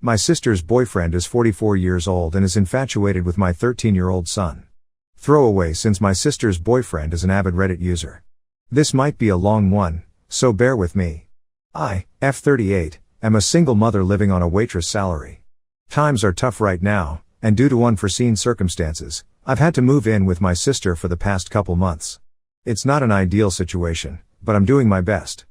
My sister's boyfriend is 44 years old and is infatuated with my 13-year-old son. Throwaway, since my sister's boyfriend is an avid Reddit user. This might be a long one, so bear with me. I, F38, am a single mother living on a waitress salary. Times are tough right now, and due to unforeseen circumstances, I've had to move in with my sister for the past couple months. It's not an ideal situation, but I'm doing my best.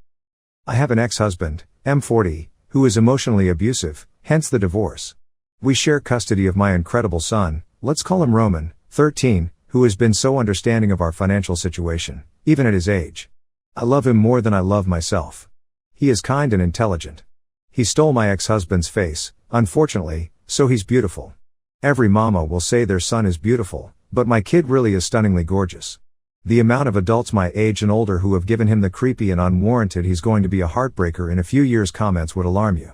I have an ex-husband, M40, who is emotionally abusive, hence the divorce. We share custody of my incredible son, let's call him Roman, 13, who has been so understanding of our financial situation, even at his age. I love him more than I love myself. He is kind and intelligent. He stole my ex-husband's face, unfortunately, so he's beautiful. Every mama will say their son is beautiful, but my kid really is stunningly gorgeous. The amount of adults my age and older who have given him the creepy and unwarranted "he's going to be a heartbreaker in a few years" comments would alarm you.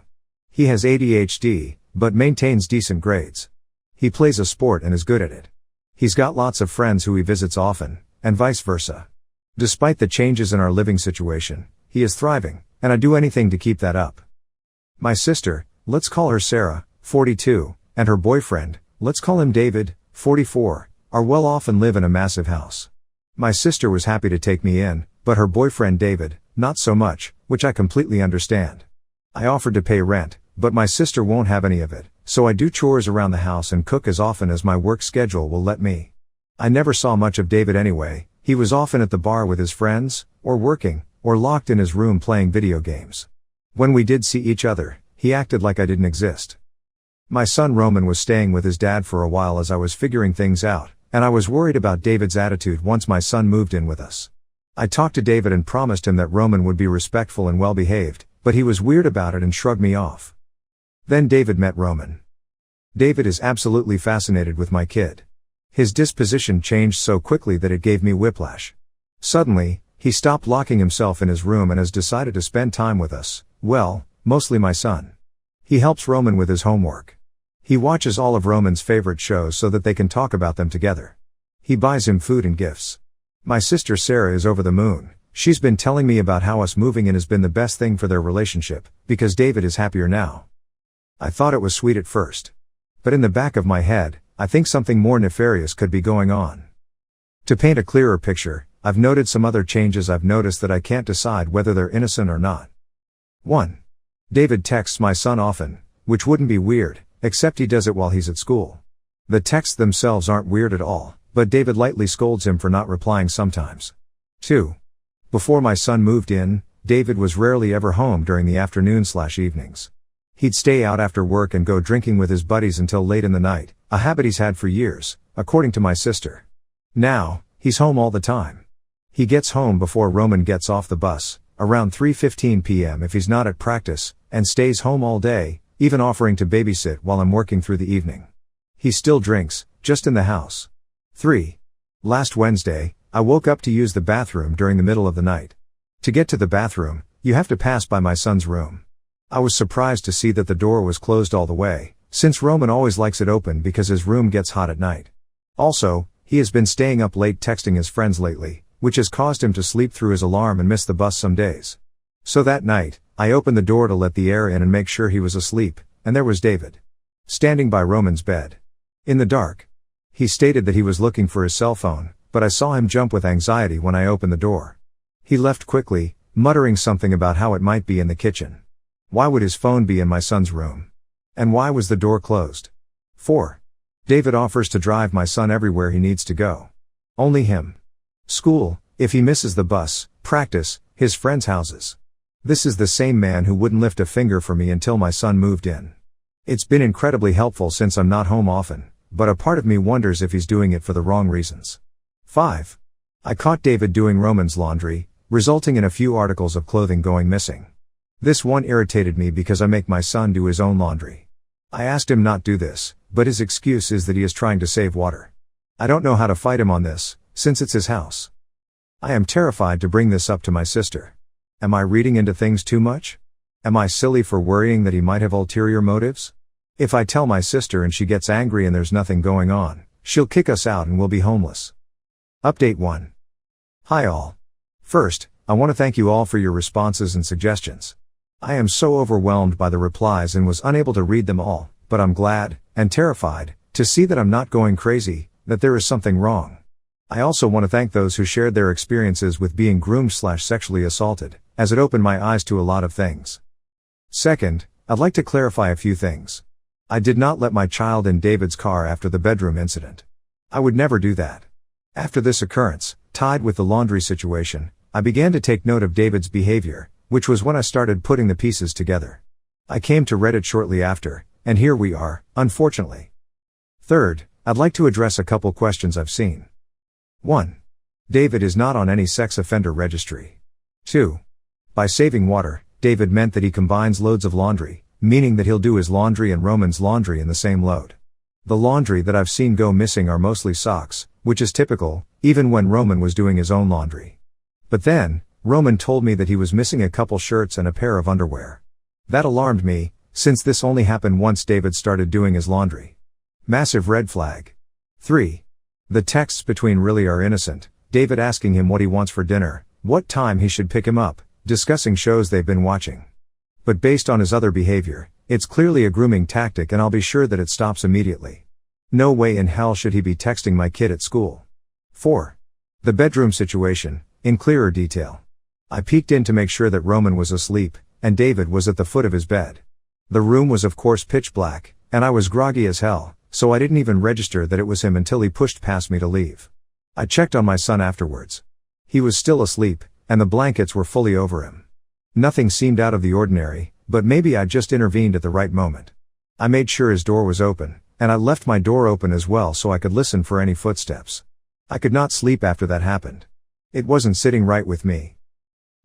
He has ADHD, but maintains decent grades. He plays a sport and is good at it. He's got lots of friends who he visits often, and vice versa. Despite the changes in our living situation, he is thriving, and I'd do anything to keep that up. My sister, let's call her Sarah, 42, and her boyfriend, let's call him David, 44, are well off and live in a massive house. My sister was happy to take me in, but her boyfriend David, not so much, which I completely understand. I offered to pay rent, but my sister won't have any of it, so I do chores around the house and cook as often as my work schedule will let me. I never saw much of David anyway. He was often at the bar with his friends, or working, or locked in his room playing video games. When we did see each other, he acted like I didn't exist. My son Roman was staying with his dad for a while as I was figuring things out, and I was worried about David's attitude once my son moved in with us. I talked to David and promised him that Roman would be respectful and well behaved, but he was weird about it and shrugged me off. Then David met Roman. David is absolutely fascinated with my kid. His disposition changed so quickly that it gave me whiplash. Suddenly, he stopped locking himself in his room and has decided to spend time with us, well, mostly my son. He helps Roman with his homework. He watches all of Roman's favorite shows so that they can talk about them together. He buys him food and gifts. My sister Sarah is over the moon. She's been telling me about how us moving in has been the best thing for their relationship, because David is happier now. I thought it was sweet at first. But in the back of my head, I think something more nefarious could be going on. To paint a clearer picture, I've noted some other changes I've noticed that I can't decide whether they're innocent or not. 1. David texts my son often, which wouldn't be weird, except he does it while he's at school. The texts themselves aren't weird at all, but David lightly scolds him for not replying sometimes. 2. Before my son moved in, David was rarely ever home during the afternoon/evenings. He'd stay out after work and go drinking with his buddies until late in the night, a habit he's had for years, according to my sister. Now, he's home all the time. He gets home before Roman gets off the bus, around 3:15 p.m. if he's not at practice, and stays home all day, even offering to babysit while I'm working through the evening. He still drinks, just in the house. 3. Last Wednesday, I woke up to use the bathroom during the middle of the night. To get to the bathroom, you have to pass by my son's room. I was surprised to see that the door was closed all the way, since Roman always likes it open because his room gets hot at night. Also, he has been staying up late texting his friends lately, which has caused him to sleep through his alarm and miss the bus some days. So that night, I opened the door to let the air in and make sure he was asleep, and there was David. Standing by Roman's bed. In the dark. He stated that he was looking for his cell phone, but I saw him jump with anxiety when I opened the door. He left quickly, muttering something about how it might be in the kitchen. Why would his phone be in my son's room? And why was the door closed? 4. David offers to drive my son everywhere he needs to go. Only him. School, if he misses the bus, practice, his friends' houses. This is the same man who wouldn't lift a finger for me until my son moved in. It's been incredibly helpful since I'm not home often, but a part of me wonders if he's doing it for the wrong reasons. 5. I caught David doing Roman's laundry, resulting in a few articles of clothing going missing. This one irritated me because I make my son do his own laundry. I asked him not do this, but his excuse is that he is trying to save water. I don't know how to fight him on this, since it's his house. I am terrified to bring this up to my sister. Am I reading into things too much? Am I silly for worrying that he might have ulterior motives? If I tell my sister and she gets angry and there's nothing going on, she'll kick us out and we'll be homeless. Update 1. Hi all. First, I want to thank you all for your responses and suggestions. I am so overwhelmed by the replies and was unable to read them all, but I'm glad, and terrified, to see that I'm not going crazy, that there is something wrong. I also want to thank those who shared their experiences with being groomed/sexually assaulted, as it opened my eyes to a lot of things. Second, I'd like to clarify a few things. I did not let my child in David's car after the bedroom incident. I would never do that. After this occurrence, tied with the laundry situation, I began to take note of David's behavior, which was when I started putting the pieces together. I came to Reddit shortly after, and here we are, unfortunately. Third, I'd like to address a couple questions I've seen. 1. David is not on any sex offender registry. 2. By saving water, David meant that he combines loads of laundry, meaning that he'll do his laundry and Roman's laundry in the same load. The laundry that I've seen go missing are mostly socks, which is typical, even when Roman was doing his own laundry. But then, Roman told me that he was missing a couple shirts and a pair of underwear. That alarmed me, since this only happened once David started doing his laundry. Massive red flag. 3. The texts between really are innocent, David asking him what he wants for dinner, what time he should pick him up, discussing shows they've been watching. But based on his other behavior, it's clearly a grooming tactic and I'll be sure that it stops immediately. No way in hell should he be texting my kid at school. 4. The bedroom situation, in clearer detail. I peeked in to make sure that Roman was asleep, and David was at the foot of his bed. The room was of course pitch black, and I was groggy as hell, so I didn't even register that it was him until he pushed past me to leave. I checked on my son afterwards. He was still asleep, and the blankets were fully over him. Nothing seemed out of the ordinary, but maybe I just intervened at the right moment. I made sure his door was open, and I left my door open as well so I could listen for any footsteps. I could not sleep after that happened. It wasn't sitting right with me.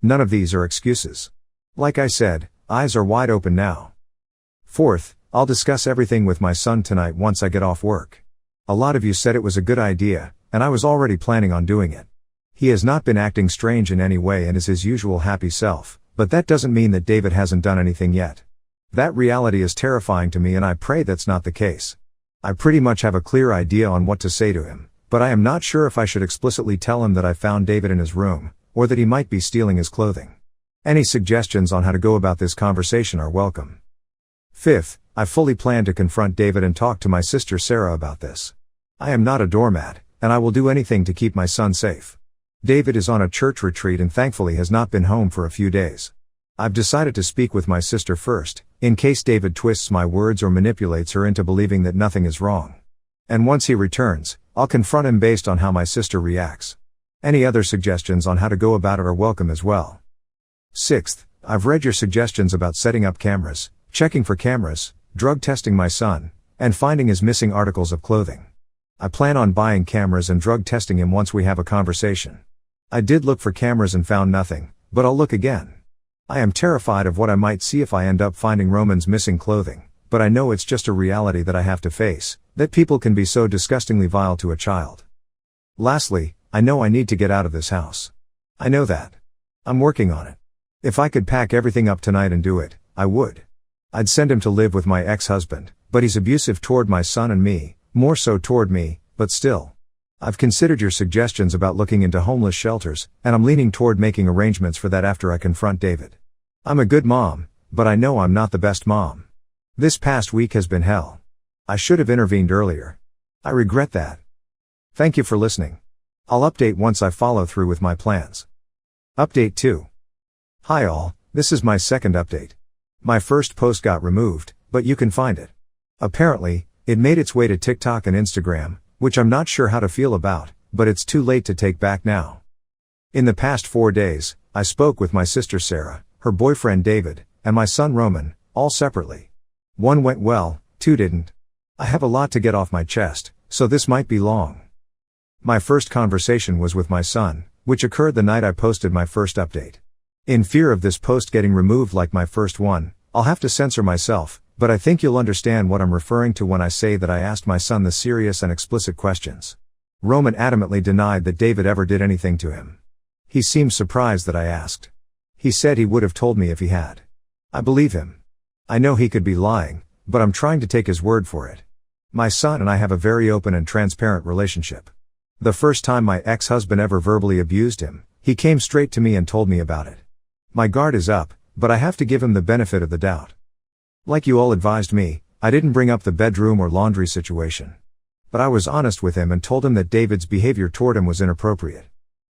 None of these are excuses. Like I said, eyes are wide open now. Fourth, I'll discuss everything with my son tonight once I get off work. A lot of you said it was a good idea, and I was already planning on doing it. He has not been acting strange in any way and is his usual happy self, but that doesn't mean that David hasn't done anything yet. That reality is terrifying to me and I pray that's not the case. I pretty much have a clear idea on what to say to him, but I am not sure if I should explicitly tell him that I found David in his room, or that he might be stealing his clothing. Any suggestions on how to go about this conversation are welcome. Fifth, I fully plan to confront David and talk to my sister Sarah about this. I am not a doormat, and I will do anything to keep my son safe. David is on a church retreat and thankfully has not been home for a few days. I've decided to speak with my sister first, in case David twists my words or manipulates her into believing that nothing is wrong. And once he returns, I'll confront him based on how my sister reacts. Any other suggestions on how to go about it are welcome as well. Sixth, I've read your suggestions about setting up cameras, checking for cameras, drug testing my son, and finding his missing articles of clothing. I plan on buying cameras and drug testing him once we have a conversation. I did look for cameras and found nothing, but I'll look again. I am terrified of what I might see if I end up finding Roman's missing clothing, but I know it's just a reality that I have to face, that people can be so disgustingly vile to a child. Lastly, I know I need to get out of this house. I know that. I'm working on it. If I could pack everything up tonight and do it, I would. I'd send him to live with my ex-husband, but he's abusive toward my son and me, more so toward me, but still. I've considered your suggestions about looking into homeless shelters, and I'm leaning toward making arrangements for that after I confront David. I'm a good mom, but I know I'm not the best mom. This past week has been hell. I should have intervened earlier. I regret that. Thank you for listening. I'll update once I follow through with my plans. Update 2. Hi all, this is my second update. My first post got removed, but you can find it. Apparently, it made its way to TikTok and Instagram, which I'm not sure how to feel about, but it's too late to take back now. In the past 4 days, I spoke with my sister Sarah, her boyfriend David, and my son Roman, all separately. 1 went well, 2 didn't. I have a lot to get off my chest, so this might be long. My first conversation was with my son, which occurred the night I posted my first update. In fear of this post getting removed like my first one, I'll have to censor myself, but I think you'll understand what I'm referring to when I say that I asked my son the serious and explicit questions. Roman adamantly denied that David ever did anything to him. He seemed surprised that I asked. He said he would have told me if he had. I believe him. I know he could be lying, but I'm trying to take his word for it. My son and I have a very open and transparent relationship. The first time my ex-husband ever verbally abused him, he came straight to me and told me about it. My guard is up, but I have to give him the benefit of the doubt. Like you all advised me, I didn't bring up the bedroom or laundry situation. But I was honest with him and told him that David's behavior toward him was inappropriate.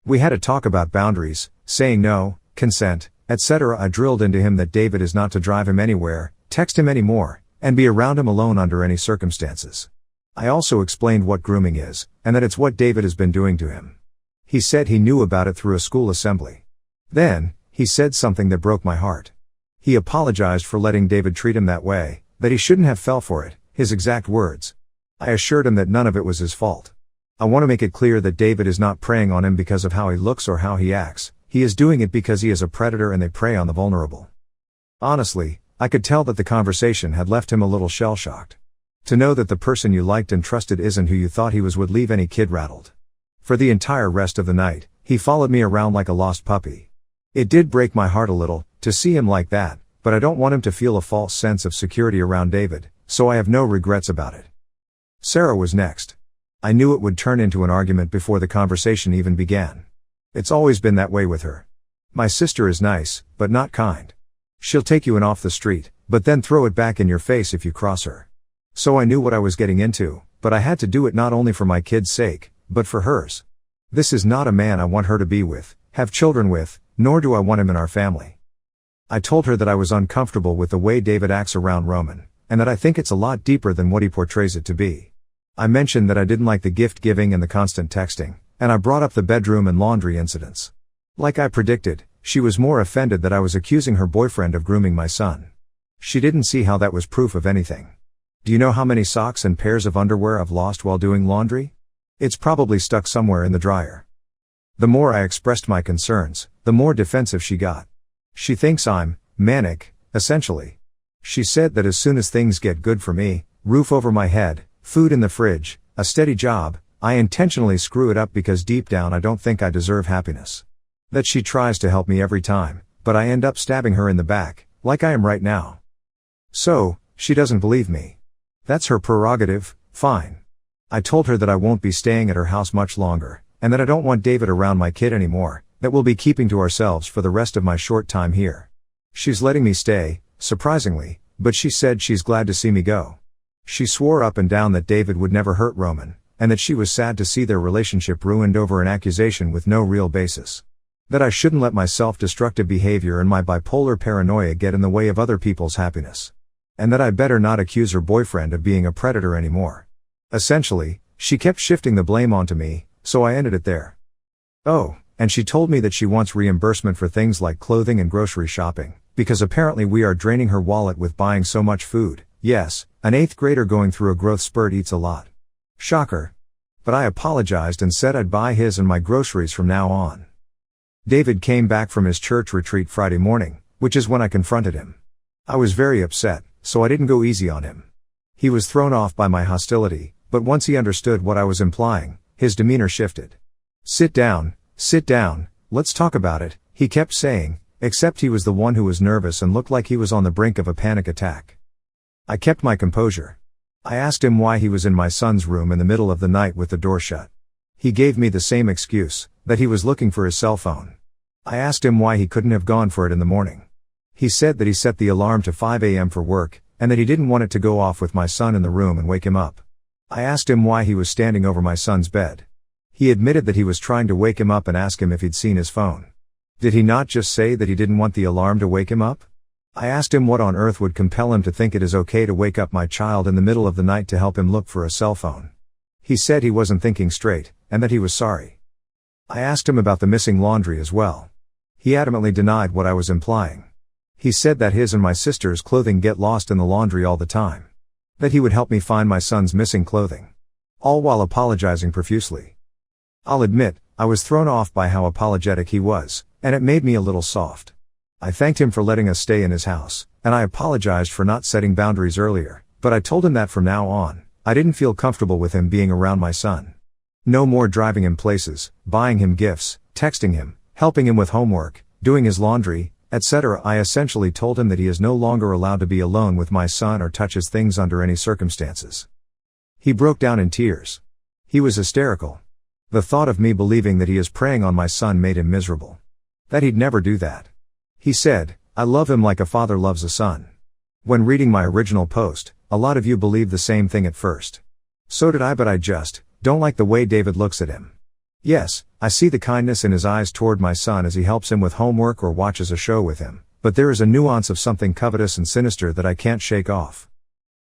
We had a talk about boundaries, saying no, consent, etc. I drilled into him that David is not to drive him anywhere, text him anymore, and be around him alone under any circumstances. I also explained what grooming is, and that it's what David has been doing to him. He said he knew about it through a school assembly. Then, he said something that broke my heart. He apologized for letting David treat him that way, that he shouldn't have fell for it, his exact words. I assured him that none of it was his fault. I want to make it clear that David is not preying on him because of how he looks or how he acts, he is doing it because he is a predator and they prey on the vulnerable. Honestly, I could tell that the conversation had left him a little shell-shocked. To know that the person you liked and trusted isn't who you thought he was would leave any kid rattled. For the entire rest of the night, he followed me around like a lost puppy. It did break my heart a little, to see him like that, but I don't want him to feel a false sense of security around David, so I have no regrets about it. Sarah was next. I knew it would turn into an argument before the conversation even began. It's always been that way with her. My sister is nice, but not kind. She'll take you in off the street, but then throw it back in your face if you cross her. So I knew what I was getting into, but I had to do it not only for my kid's sake, but for hers. This is not a man I want her to be with, have children with, nor do I want him in our family. I told her that I was uncomfortable with the way David acts around Roman, and that I think it's a lot deeper than what he portrays it to be. I mentioned that I didn't like the gift giving and the constant texting, and I brought up the bedroom and laundry incidents. Like I predicted, she was more offended that I was accusing her boyfriend of grooming my son. She didn't see how that was proof of anything. Do you know how many socks and pairs of underwear I've lost while doing laundry? It's probably stuck somewhere in the dryer. The more I expressed my concerns, the more defensive she got. She thinks I'm manic, essentially. She said that as soon as things get good for me, roof over my head, food in the fridge, a steady job, I intentionally screw it up because deep down I don't think I deserve happiness. That she tries to help me every time, but I end up stabbing her in the back, like I am right now. So, she doesn't believe me. That's her prerogative, fine. I told her that I won't be staying at her house much longer, and that I don't want David around my kid anymore, that we'll be keeping to ourselves for the rest of my short time here. She's letting me stay, surprisingly, but she said she's glad to see me go. She swore up and down that David would never hurt Roman, and that she was sad to see their relationship ruined over an accusation with no real basis. That I shouldn't let my self-destructive behavior and my bipolar paranoia get in the way of other people's happiness. And that I better not accuse her boyfriend of being a predator anymore. Essentially, she kept shifting the blame onto me, so I ended it there. Oh, and she told me that she wants reimbursement for things like clothing and grocery shopping, because apparently we are draining her wallet with buying so much food. Yes, an 8th grader going through a growth spurt eats a lot. Shocker. But I apologized and said I'd buy his and my groceries from now on. David came back from his church retreat Friday morning, which is when I confronted him. I was very upset, so I didn't go easy on him. He was thrown off by my hostility, but once he understood what I was implying, his demeanor shifted. Sit down, let's talk about it, he kept saying, except he was the one who was nervous and looked like he was on the brink of a panic attack. I kept my composure. I asked him why he was in my son's room in the middle of the night with the door shut. He gave me the same excuse, that he was looking for his cell phone. I asked him why he couldn't have gone for it in the morning. He said that he set the alarm to 5 a.m. for work, and that he didn't want it to go off with my son in the room and wake him up. I asked him why he was standing over my son's bed. He admitted that he was trying to wake him up and ask him if he'd seen his phone. Did he not just say that he didn't want the alarm to wake him up? I asked him what on earth would compel him to think it is okay to wake up my child in the middle of the night to help him look for a cell phone. He said he wasn't thinking straight, and that he was sorry. I asked him about the missing laundry as well. He adamantly denied what I was implying. He said that his and my sister's clothing get lost in the laundry all the time. That he would help me find my son's missing clothing. All while apologizing profusely. I'll admit, I was thrown off by how apologetic he was, and it made me a little soft. I thanked him for letting us stay in his house, and I apologized for not setting boundaries earlier, but I told him that from now on, I didn't feel comfortable with him being around my son. No more driving him places, buying him gifts, texting him, helping him with homework, doing his laundry, etc. I essentially told him that he is no longer allowed to be alone with my son or touch his things under any circumstances. He broke down in tears. He was hysterical. The thought of me believing that he is preying on my son made him miserable. That he'd never do that. He said, I love him like a father loves a son. When reading my original post, a lot of you believed the same thing at first. So did I, but I just don't like the way David looks at him. Yes, I see the kindness in his eyes toward my son as he helps him with homework or watches a show with him, but there is a nuance of something covetous and sinister that I can't shake off.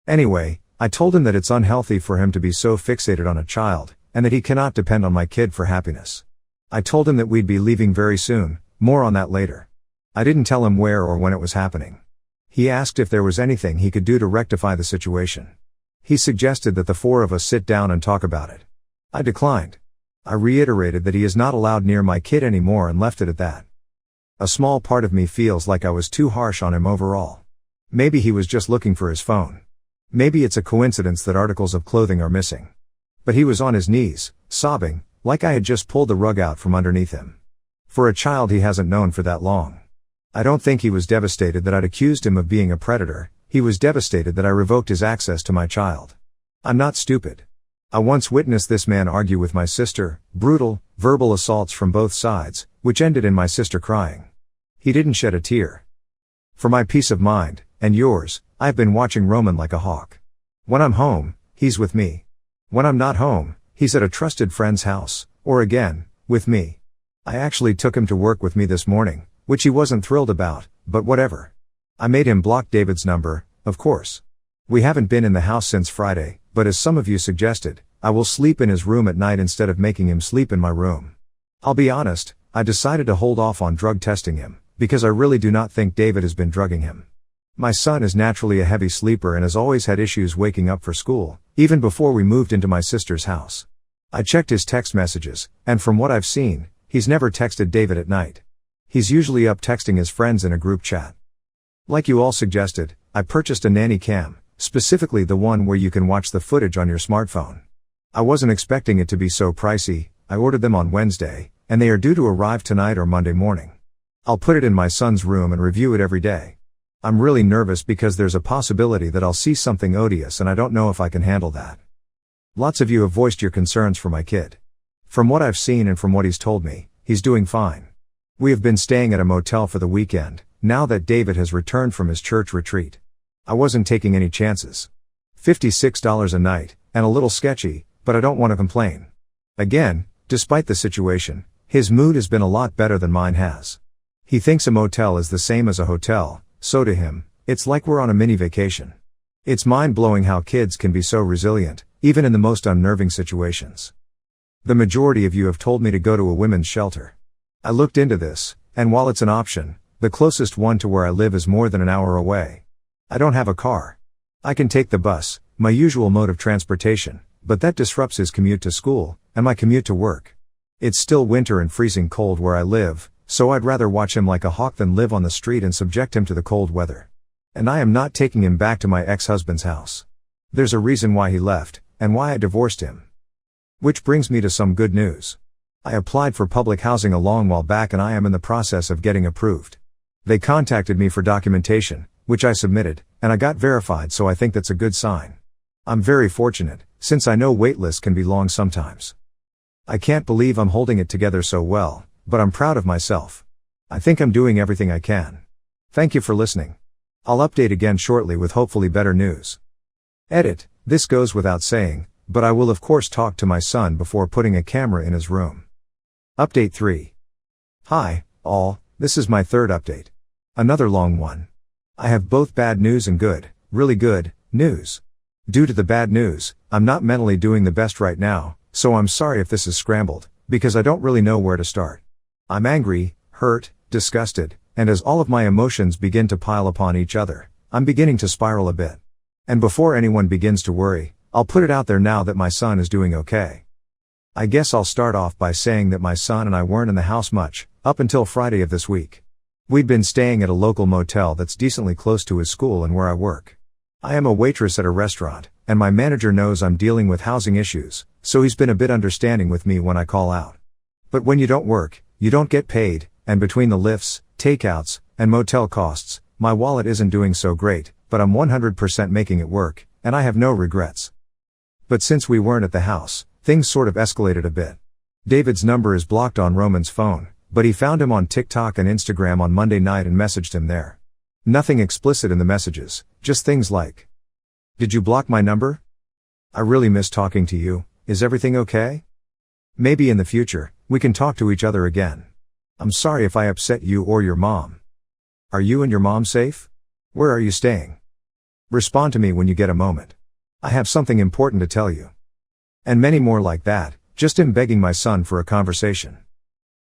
Anyway, I told him that it's unhealthy for him to be so fixated on a child, and that he cannot depend on my kid for happiness. I told him that we'd be leaving very soon, more on that later. I didn't tell him where or when it was happening. He asked if there was anything he could do to rectify the situation. He suggested that the four of us sit down and talk about it. I declined. I reiterated that he is not allowed near my kid anymore and left it at that. A small part of me feels like I was too harsh on him overall. Maybe he was just looking for his phone. Maybe it's a coincidence that articles of clothing are missing. But he was on his knees, sobbing, like I had just pulled the rug out from underneath him. For a child he hasn't known for that long. I don't think he was devastated that I'd accused him of being a predator, he was devastated that I revoked his access to my child. I'm not stupid. I once witnessed this man argue with my sister, brutal, verbal assaults from both sides, which ended in my sister crying. He didn't shed a tear. For my peace of mind, and yours, I've been watching Roman like a hawk. When I'm home, he's with me. When I'm not home, he's at a trusted friend's house, or again, with me. I actually took him to work with me this morning, which he wasn't thrilled about, but whatever. I made him block David's number, of course. We haven't been in the house since Friday, but as some of you suggested, I will sleep in his room at night instead of making him sleep in my room. I'll be honest, I decided to hold off on drug testing him, because I really do not think David has been drugging him. My son is naturally a heavy sleeper and has always had issues waking up for school, even before we moved into my sister's house. I checked his text messages, and from what I've seen, he's never texted David at night. He's usually up texting his friends in a group chat. Like you all suggested, I purchased a nanny cam, specifically the one where you can watch the footage on your smartphone. I wasn't expecting it to be so pricey. I ordered them on Wednesday, and they are due to arrive tonight or Monday morning. I'll put it in my son's room and review it every day. I'm really nervous because there's a possibility that I'll see something odious and I don't know if I can handle that. Lots of you have voiced your concerns for my kid. From what I've seen and from what he's told me, he's doing fine. We have been staying at a motel for the weekend, now that David has returned from his church retreat. I wasn't taking any chances. $56 a night, and a little sketchy, but I don't want to complain. Again, despite the situation, his mood has been a lot better than mine has. He thinks a motel is the same as a hotel, so to him, it's like we're on a mini vacation. It's mind-blowing how kids can be so resilient, even in the most unnerving situations. The majority of you have told me to go to a women's shelter. I looked into this, and while it's an option, the closest one to where I live is more than an hour away. I don't have a car. I can take the bus, my usual mode of transportation, but that disrupts his commute to school, and my commute to work. It's still winter and freezing cold where I live, so I'd rather watch him like a hawk than live on the street and subject him to the cold weather. And I am not taking him back to my ex-husband's house. There's a reason why he left, and why I divorced him. Which brings me to some good news. I applied for public housing a long while back and I am in the process of getting approved. They contacted me for documentation, which I submitted, and I got verified, so I think that's a good sign. I'm very fortunate, since I know wait lists can be long sometimes. I can't believe I'm holding it together so well, but I'm proud of myself. I think I'm doing everything I can. Thank you for listening. I'll update again shortly with hopefully better news. Edit, this goes without saying, but I will of course talk to my son before putting a camera in his room. Update 3. Hi, all, this is my third update. Another long one. I have both bad news and good, really good, news. Due to the bad news, I'm not mentally doing the best right now, so I'm sorry if this is scrambled, because I don't really know where to start. I'm angry, hurt, disgusted, and as all of my emotions begin to pile upon each other, I'm beginning to spiral a bit. And before anyone begins to worry, I'll put it out there now that my son is doing okay. I guess I'll start off by saying that my son and I weren't in the house much, up until Friday of this week. We'd been staying at a local motel that's decently close to his school and where I work. I am a waitress at a restaurant, and my manager knows I'm dealing with housing issues, so he's been a bit understanding with me when I call out. But when you don't work, you don't get paid, and between the lifts, takeouts, and motel costs, my wallet isn't doing so great, but I'm 100% making it work, and I have no regrets. But since we weren't at the house, things sort of escalated a bit. David's number is blocked on Roman's phone, but he found him on TikTok and Instagram on Monday night and messaged him there. Nothing explicit in the messages, just things like, "Did you block my number? I really miss talking to you, is everything okay? Maybe in the future, we can talk to each other again. I'm sorry if I upset you or your mom. Are you and your mom safe? Where are you staying? Respond to me when you get a moment. I have something important to tell you." And many more like that, just him begging my son for a conversation.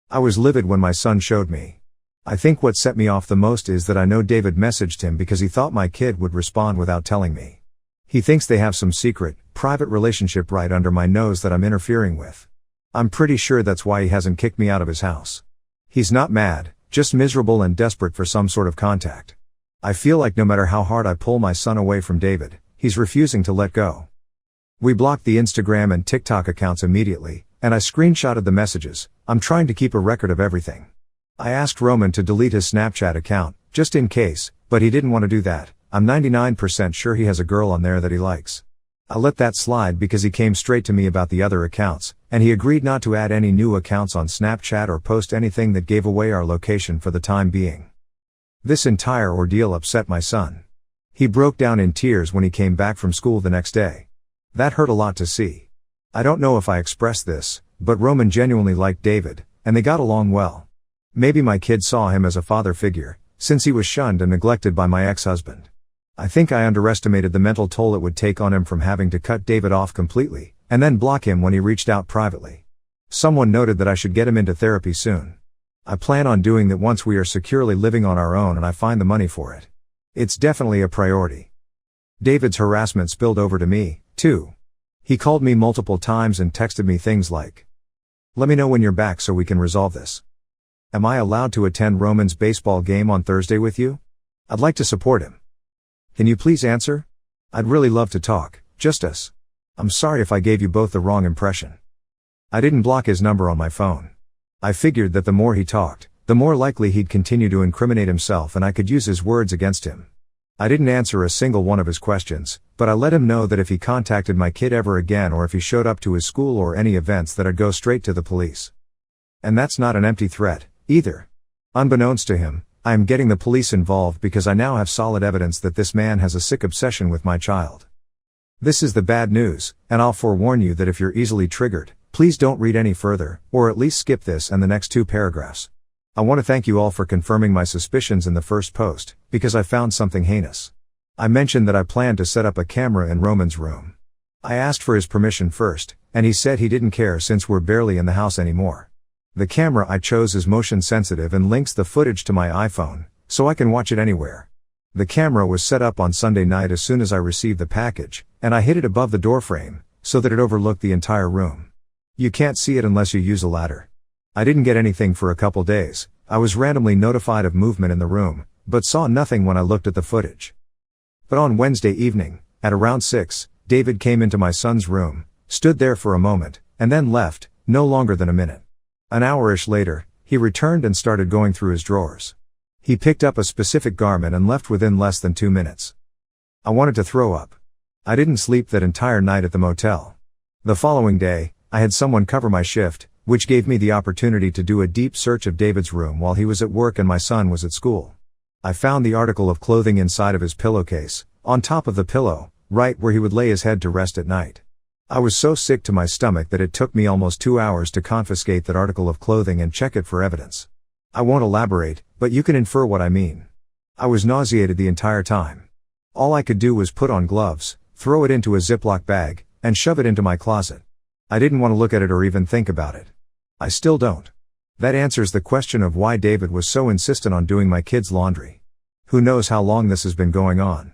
I was livid when my son showed me. I think what set me off the most is that I know David messaged him because he thought my kid would respond without telling me. He thinks they have some secret, private relationship right under my nose that I'm interfering with. I'm pretty sure that's why he hasn't kicked me out of his house. He's not mad, just miserable and desperate for some sort of contact. I feel like no matter how hard I pull my son away from David, he's refusing to let go. We blocked the Instagram and TikTok accounts immediately, and I screenshotted the messages. I'm trying to keep a record of everything. I asked Roman to delete his Snapchat account, just in case, but he didn't want to do that. I'm 99% sure he has a girl on there that he likes. I let that slide because he came straight to me about the other accounts, and he agreed not to add any new accounts on Snapchat or post anything that gave away our location for the time being. This entire ordeal upset my son. He broke down in tears when he came back from school the next day. That hurt a lot to see. I don't know if I expressed this, but Roman genuinely liked David, and they got along well. Maybe my kid saw him as a father figure, since he was shunned and neglected by my ex-husband. I think I underestimated the mental toll it would take on him from having to cut David off completely, and then block him when he reached out privately. Someone noted that I should get him into therapy soon. I plan on doing that once we are securely living on our own and I find the money for it. It's definitely a priority. David's harassment spilled over to me, too. He called me multiple times and texted me things like, "Let me know when you're back so we can resolve this. Am I allowed to attend Roman's baseball game on Thursday with you? I'd like to support him. Can you please answer? I'd really love to talk, just us. I'm sorry if I gave you both the wrong impression." I didn't block his number on my phone. I figured that the more he talked, the more likely he'd continue to incriminate himself and I could use his words against him. I didn't answer a single one of his questions, but I let him know that if he contacted my kid ever again or if he showed up to his school or any events that I'd go straight to the police. And that's not an empty threat, either. Unbeknownst to him, I am getting the police involved because I now have solid evidence that this man has a sick obsession with my child. This is the bad news, and I'll forewarn you that if you're easily triggered, please don't read any further, or at least skip this and the next 2 paragraphs. I want to thank you all for confirming my suspicions in the first post, because I found something heinous. I mentioned that I planned to set up a camera in Roman's room. I asked for his permission first, and he said he didn't care since we're barely in the house anymore. The camera I chose is motion sensitive and links the footage to my iPhone, so I can watch it anywhere. The camera was set up on Sunday night as soon as I received the package, and I hid it above the doorframe, so that it overlooked the entire room. You can't see it unless you use a ladder. I didn't get anything for a couple days. I was randomly notified of movement in the room, but saw nothing when I looked at the footage. But on Wednesday evening, at around 6, David came into my son's room, stood there for a moment, and then left, no longer than a minute. An hour-ish later, he returned and started going through his drawers. He picked up a specific garment and left within less than 2 minutes. I wanted to throw up. I didn't sleep that entire night at the motel. The following day, I had someone cover my shift, which gave me the opportunity to do a deep search of David's room while he was at work and my son was at school. I found the article of clothing inside of his pillowcase, on top of the pillow, right where he would lay his head to rest at night. I was so sick to my stomach that it took me almost 2 hours to confiscate that article of clothing and check it for evidence. I won't elaborate, but you can infer what I mean. I was nauseated the entire time. All I could do was put on gloves, throw it into a Ziploc bag, and shove it into my closet. I didn't want to look at it or even think about it. I still don't. That answers the question of why David was so insistent on doing my kids' laundry. Who knows how long this has been going on.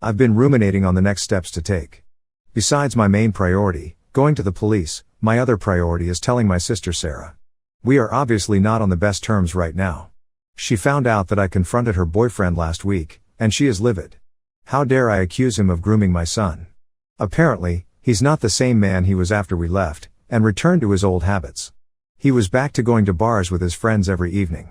I've been ruminating on the next steps to take. Besides my main priority, going to the police, my other priority is telling my sister Sarah. We are obviously not on the best terms right now. She found out that I confronted her boyfriend last week, and she is livid. How dare I accuse him of grooming my son? Apparently, he's not the same man he was after we left, and returned to his old habits. He was back to going to bars with his friends every evening.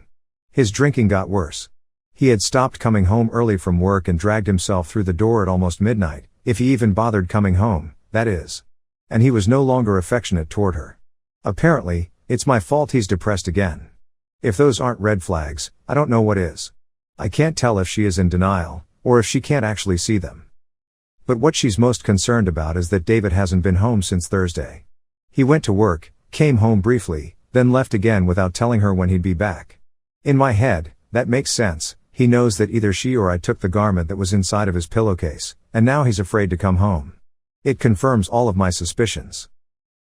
His drinking got worse. He had stopped coming home early from work and dragged himself through the door at almost midnight, if he even bothered coming home, that is. And he was no longer affectionate toward her. Apparently, it's my fault he's depressed again. If those aren't red flags, I don't know what is. I can't tell if she is in denial, or if she can't actually see them. But what she's most concerned about is that David hasn't been home since Thursday. He went to work, came home briefly, then left again without telling her when he'd be back. In my head, that makes sense. He knows that either she or I took the garment that was inside of his pillowcase, and now he's afraid to come home. It confirms all of my suspicions.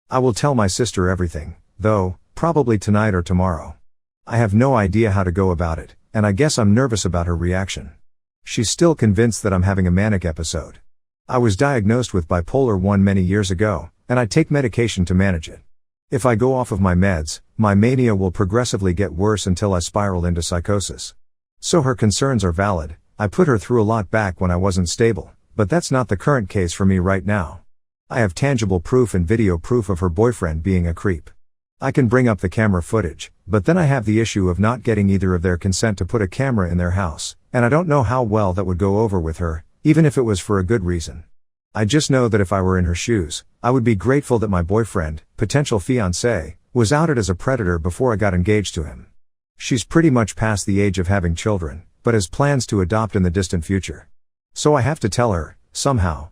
I will tell my sister everything, though, probably tonight or tomorrow. I have no idea how to go about it, and I guess I'm nervous about her reaction. She's still convinced that I'm having a manic episode. I was diagnosed with bipolar 1 many years ago, and I take medication to manage it. If I go off of my meds, my mania will progressively get worse until I spiral into psychosis. So her concerns are valid. I put her through a lot back when I wasn't stable, but that's not the current case for me right now. I have tangible proof and video proof of her boyfriend being a creep. I can bring up the camera footage, but then I have the issue of not getting either of their consent to put a camera in their house, and I don't know how well that would go over with her, even if it was for a good reason. I just know that if I were in her shoes, I would be grateful that my boyfriend, potential fiancé, was outed as a predator before I got engaged to him. She's pretty much past the age of having children, but has plans to adopt in the distant future. So I have to tell her, somehow.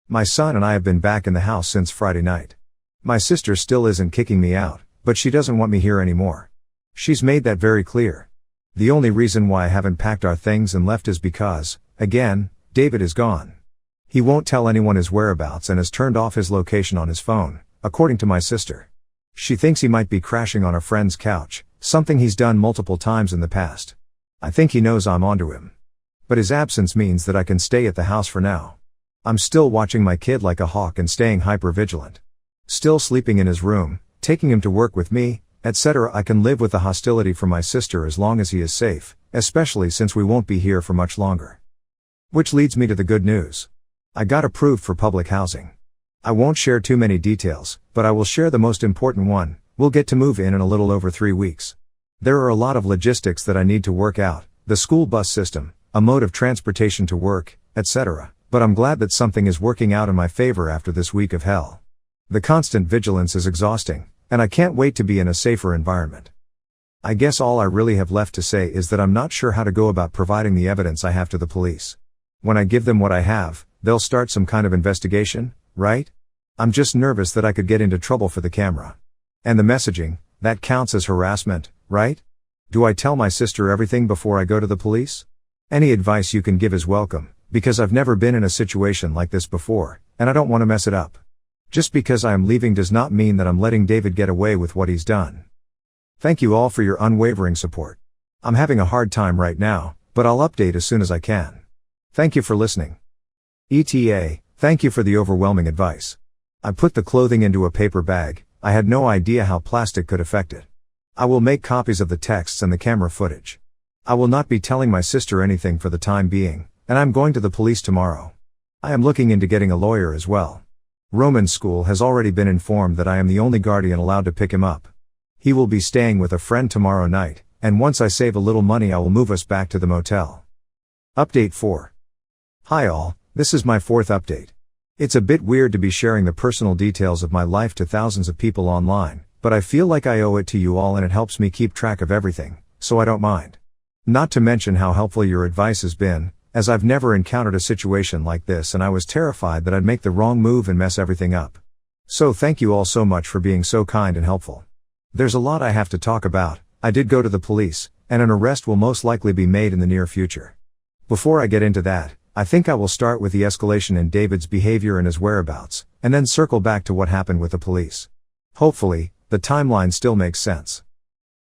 My son and I have been back in the house since Friday night. My sister still isn't kicking me out, but she doesn't want me here anymore. She's made that very clear. The only reason why I haven't packed our things and left is because, again, David is gone. He won't tell anyone his whereabouts and has turned off his location on his phone, according to my sister. She thinks he might be crashing on a friend's couch, something he's done multiple times in the past. I think he knows I'm onto him. But his absence means that I can stay at the house for now. I'm still watching my kid like a hawk and staying hyper-vigilant. Still sleeping in his room, taking him to work with me, etc. I can live with the hostility from my sister as long as he is safe, especially since we won't be here for much longer. Which leads me to the good news. I got approved for public housing. I won't share too many details, but I will share the most important one. We'll get to move in a little over 3 weeks. There are a lot of logistics that I need to work out, the school bus system, a mode of transportation to work, etc. But I'm glad that something is working out in my favor after this week of hell. The constant vigilance is exhausting, and I can't wait to be in a safer environment. I guess all I really have left to say is that I'm not sure how to go about providing the evidence I have to the police. When I give them what I have, they'll start some kind of investigation, right? I'm just nervous that I could get into trouble for the camera. And the messaging, that counts as harassment, right? Do I tell my sister everything before I go to the police? Any advice you can give is welcome, because I've never been in a situation like this before, and I don't want to mess it up. Just because I am leaving does not mean that I'm letting David get away with what he's done. Thank you all for your unwavering support. I'm having a hard time right now, but I'll update as soon as I can. Thank you for listening. ETA, thank you for the overwhelming advice. I put the clothing into a paper bag. I had no idea how plastic could affect it. I will make copies of the texts and the camera footage. I will not be telling my sister anything for the time being, and I'm going to the police tomorrow. I am looking into getting a lawyer as well. Roman's school has already been informed that I am the only guardian allowed to pick him up. He will be staying with a friend tomorrow night, and once I save a little money I will move us back to the motel. Update 4. Hi all, this is my 4th update. It's a bit weird to be sharing the personal details of my life to thousands of people online, but I feel like I owe it to you all and it helps me keep track of everything, so I don't mind. Not to mention how helpful your advice has been, as I've never encountered a situation like this and I was terrified that I'd make the wrong move and mess everything up. So thank you all so much for being so kind and helpful. There's a lot I have to talk about. I did go to the police, and an arrest will most likely be made in the near future. Before I get into that, I think I will start with the escalation in David's behavior and his whereabouts, and then circle back to what happened with the police. Hopefully, the timeline still makes sense.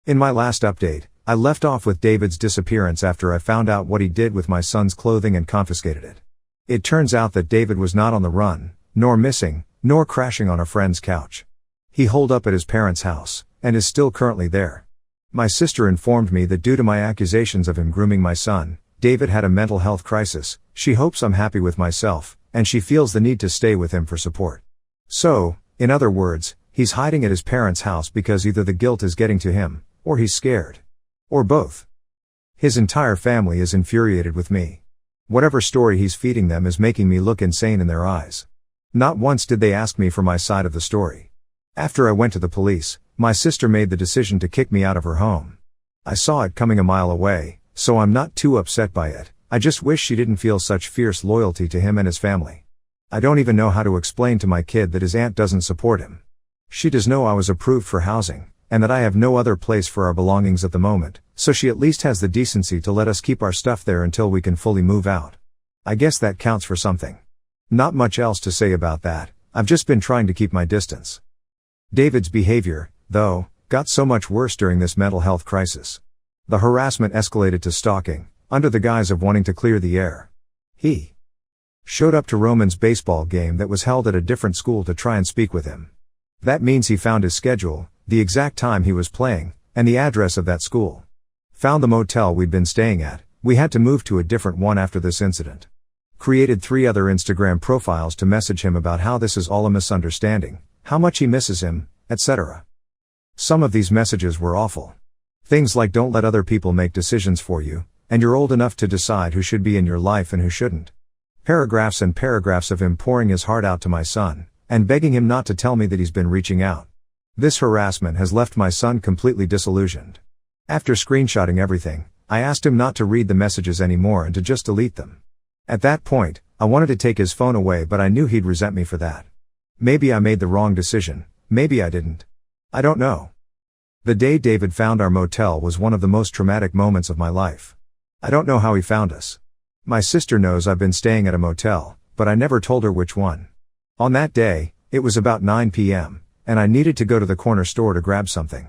In my last update, I left off with David's disappearance after I found out what he did with my son's clothing and confiscated it. It turns out that David was not on the run, nor missing, nor crashing on a friend's couch. He holed up at his parents' house, and is still currently there. My sister informed me that due to my accusations of him grooming my son, David had a mental health crisis. She hopes I'm happy with myself, and she feels the need to stay with him for support. So, in other words, he's hiding at his parents' house because either the guilt is getting to him, or he's scared. Or both. His entire family is infuriated with me. Whatever story he's feeding them is making me look insane in their eyes. Not once did they ask me for my side of the story. After I went to the police, my sister made the decision to kick me out of her home. I saw it coming a mile away, so I'm not too upset by it. I just wish she didn't feel such fierce loyalty to him and his family. I don't even know how to explain to my kid that his aunt doesn't support him. She does know I was approved for housing, and that I have no other place for our belongings at the moment, so she at least has the decency to let us keep our stuff there until we can fully move out. I guess that counts for something. Not much else to say about that. I've just been trying to keep my distance. David's behavior, though, got so much worse during this mental health crisis. The harassment escalated to stalking, under the guise of wanting to clear the air. He showed up to Roman's baseball game that was held at a different school to try and speak with him. That means he found his schedule, the exact time he was playing, and the address of that school. Found the motel we'd been staying at. We had to move to a different one after this incident. Created 3 other Instagram profiles to message him about how this is all a misunderstanding, how much he misses him, etc. Some of these messages were awful. Things like don't let other people make decisions for you, and you're old enough to decide who should be in your life and who shouldn't. Paragraphs and paragraphs of him pouring his heart out to my son, and begging him not to tell me that he's been reaching out. This harassment has left my son completely disillusioned. After screenshotting everything, I asked him not to read the messages anymore and to just delete them. At that point, I wanted to take his phone away, but I knew he'd resent me for that. Maybe I made the wrong decision, maybe I didn't. I don't know. The day David found our motel was one of the most traumatic moments of my life. I don't know how he found us. My sister knows I've been staying at a motel, but I never told her which one. On that day, it was about 9 p.m., and I needed to go to the corner store to grab something.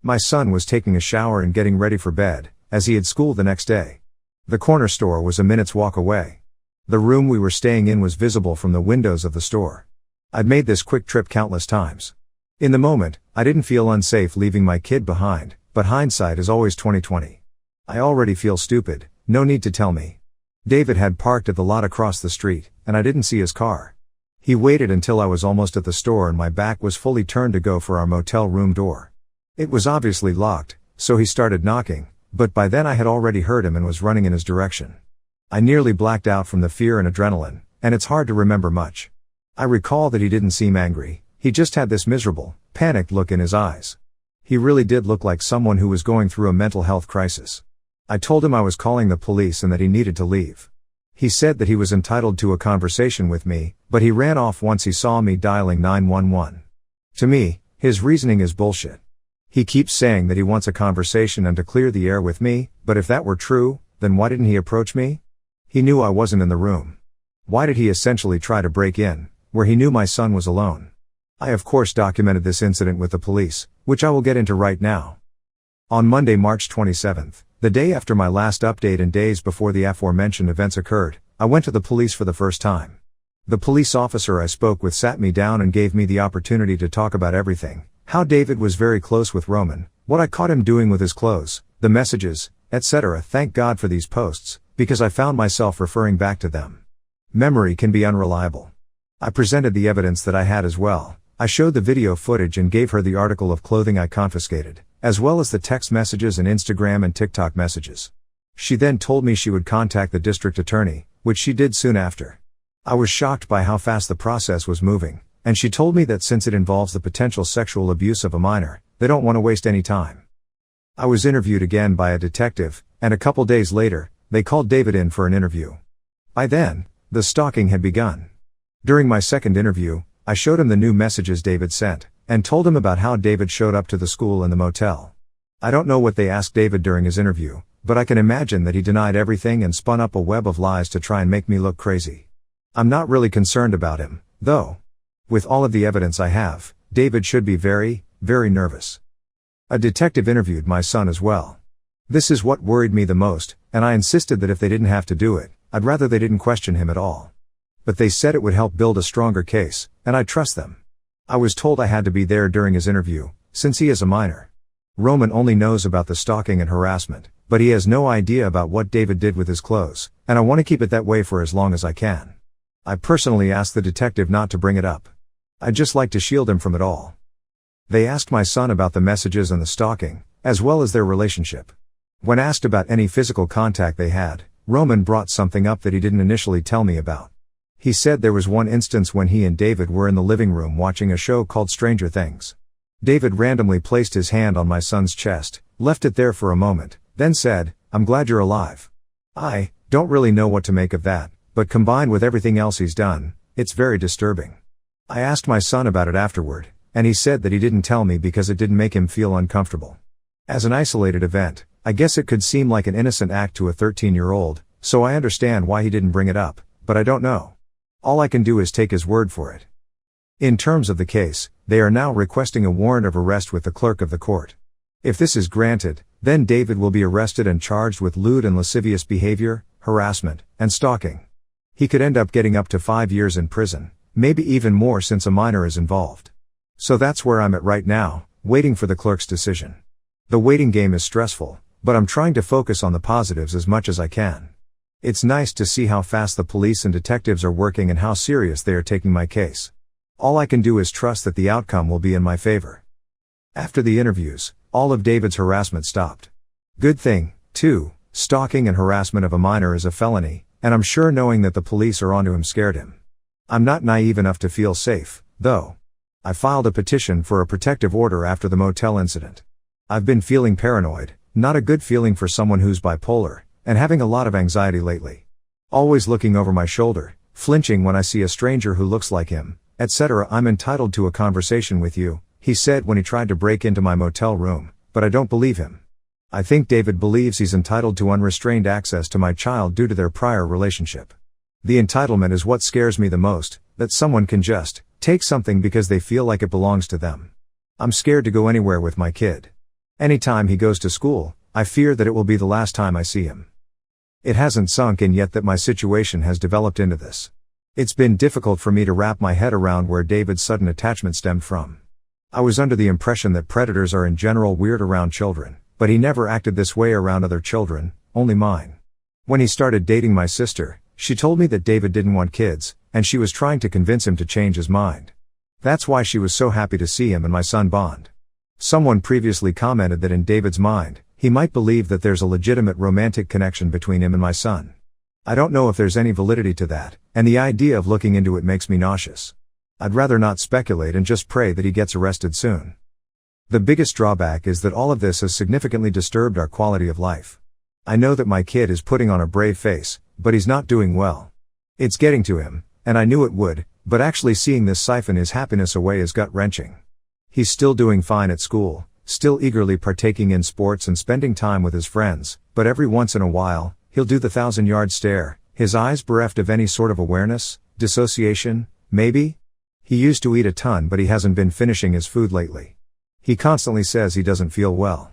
My son was taking a shower and getting ready for bed, as he had school the next day. The corner store was a minute's walk away. The room we were staying in was visible from the windows of the store. I'd made this quick trip countless times. In the moment, I didn't feel unsafe leaving my kid behind, but hindsight is always 20/20. I already feel stupid, no need to tell me. David had parked at the lot across the street, and I didn't see his car. He waited until I was almost at the store and my back was fully turned to go for our motel room door. It was obviously locked, so he started knocking, but by then I had already heard him and was running in his direction. I nearly blacked out from the fear and adrenaline, and it's hard to remember much. I recall that he didn't seem angry, he just had this miserable, panicked look in his eyes. He really did look like someone who was going through a mental health crisis. I told him I was calling the police and that he needed to leave. He said that he was entitled to a conversation with me, but he ran off once he saw me dialing 911. To me, his reasoning is bullshit. He keeps saying that he wants a conversation and to clear the air with me, but if that were true, then why didn't he approach me? He knew I wasn't in the room. Why did he essentially try to break in, where he knew my son was alone? I of course documented this incident with the police, which I will get into right now. On Monday, March 27th, the day after my last update and days before the aforementioned events occurred, I went to the police for the first time. The police officer I spoke with sat me down and gave me the opportunity to talk about everything, how David was very close with Roman, what I caught him doing with his clothes, the messages, etc. Thank God for these posts, because I found myself referring back to them. Memory can be unreliable. I presented the evidence that I had as well. I showed the video footage and gave her the article of clothing I confiscated, as well as the text messages and Instagram and TikTok messages. She then told me she would contact the district attorney, which she did soon after. I was shocked by how fast the process was moving, and she told me that since it involves the potential sexual abuse of a minor, they don't want to waste any time. I was interviewed again by a detective, and a couple days later, they called David in for an interview. By then, the stalking had begun. During my second interview, I showed him the new messages David sent, and told him about how David showed up to the school and the motel. I don't know what they asked David during his interview, but I can imagine that he denied everything and spun up a web of lies to try and make me look crazy. I'm not really concerned about him, though. With all of the evidence I have, David should be very, very nervous. A detective interviewed my son as well. This is what worried me the most, and I insisted that if they didn't have to do it, I'd rather they didn't question him at all. But they said it would help build a stronger case, and I trust them. I was told I had to be there during his interview, since he is a minor. Roman only knows about the stalking and harassment, but he has no idea about what David did with his clothes, and I want to keep it that way for as long as I can. I personally asked the detective not to bring it up. I'd just like to shield him from it all. They asked my son about the messages and the stalking, as well as their relationship. When asked about any physical contact they had, Roman brought something up that he didn't initially tell me about. He said there was one instance when he and David were in the living room watching a show called Stranger Things. David randomly placed his hand on my son's chest, left it there for a moment, then said, I'm glad you're alive. I don't really know what to make of that, but combined with everything else he's done, it's very disturbing. I asked my son about it afterward, and he said that he didn't tell me because it didn't make him feel uncomfortable. As an isolated event, I guess it could seem like an innocent act to a 13-year-old, so I understand why he didn't bring it up, but I don't know. All I can do is take his word for it. In terms of the case, they are now requesting a warrant of arrest with the clerk of the court. If this is granted, then David will be arrested and charged with lewd and lascivious behavior, harassment, and stalking. He could end up getting up to 5 years in prison, maybe even more since a minor is involved. So that's where I'm at right now, waiting for the clerk's decision. The waiting game is stressful, but I'm trying to focus on the positives as much as I can. It's nice to see how fast the police and detectives are working and how serious they are taking my case. All I can do is trust that the outcome will be in my favor. After the interviews, all of David's harassment stopped. Good thing, too. Stalking and harassment of a minor is a felony, and I'm sure knowing that the police are onto him scared him. I'm not naive enough to feel safe, though. I filed a petition for a protective order after the motel incident. I've been feeling paranoid, not a good feeling for someone who's bipolar, and having a lot of anxiety lately. Always looking over my shoulder, flinching when I see a stranger who looks like him, etc. I'm entitled to a conversation with you, he said when he tried to break into my motel room, but I don't believe him. I think David believes he's entitled to unrestrained access to my child due to their prior relationship. The entitlement is what scares me the most, that someone can just take something because they feel like it belongs to them. I'm scared to go anywhere with my kid. Anytime he goes to school, I fear that it will be the last time I see him. It hasn't sunk in yet that my situation has developed into this. It's been difficult for me to wrap my head around where David's sudden attachment stemmed from. I was under the impression that predators are in general weird around children, but he never acted this way around other children, only mine. When he started dating my sister, she told me that David didn't want kids, and she was trying to convince him to change his mind. That's why she was so happy to see him and my son bond. Someone previously commented that in David's mind, he might believe that there's a legitimate romantic connection between him and my son. I don't know if there's any validity to that, and the idea of looking into it makes me nauseous. I'd rather not speculate and just pray that he gets arrested soon. The biggest drawback is that all of this has significantly disturbed our quality of life. I know that my kid is putting on a brave face, but he's not doing well. It's getting to him, and I knew it would, but actually seeing this siphon his happiness away is gut-wrenching. He's still doing fine at school, still eagerly partaking in sports and spending time with his friends, but every once in a while, he'll do the 1,000-yard stare, his eyes bereft of any sort of awareness, dissociation, maybe? He used to eat a ton, but he hasn't been finishing his food lately. He constantly says he doesn't feel well.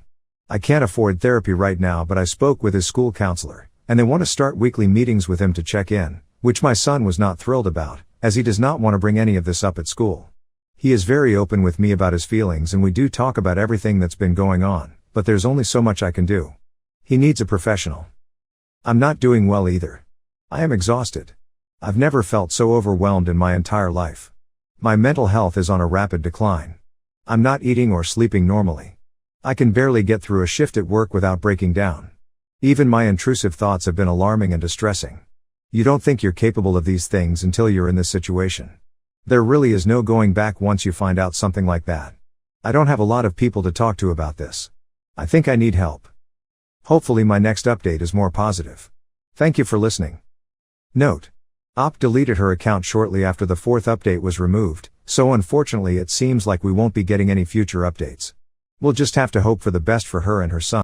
I can't afford therapy right now, but I spoke with his school counselor, and they want to start weekly meetings with him to check in, which my son was not thrilled about, as he does not want to bring any of this up at school. He is very open with me about his feelings and we do talk about everything that's been going on, but there's only so much I can do. He needs a professional. I'm not doing well either. I am exhausted. I've never felt so overwhelmed in my entire life. My mental health is on a rapid decline. I'm not eating or sleeping normally. I can barely get through a shift at work without breaking down. Even my intrusive thoughts have been alarming and distressing. You don't think you're capable of these things until you're in this situation. There really is no going back once you find out something like that. I don't have a lot of people to talk to about this. I think I need help. Hopefully my next update is more positive. Thank you for listening. Note: Op deleted her account shortly after the 4th update was removed, so unfortunately it seems like we won't be getting any future updates. We'll just have to hope for the best for her and her son.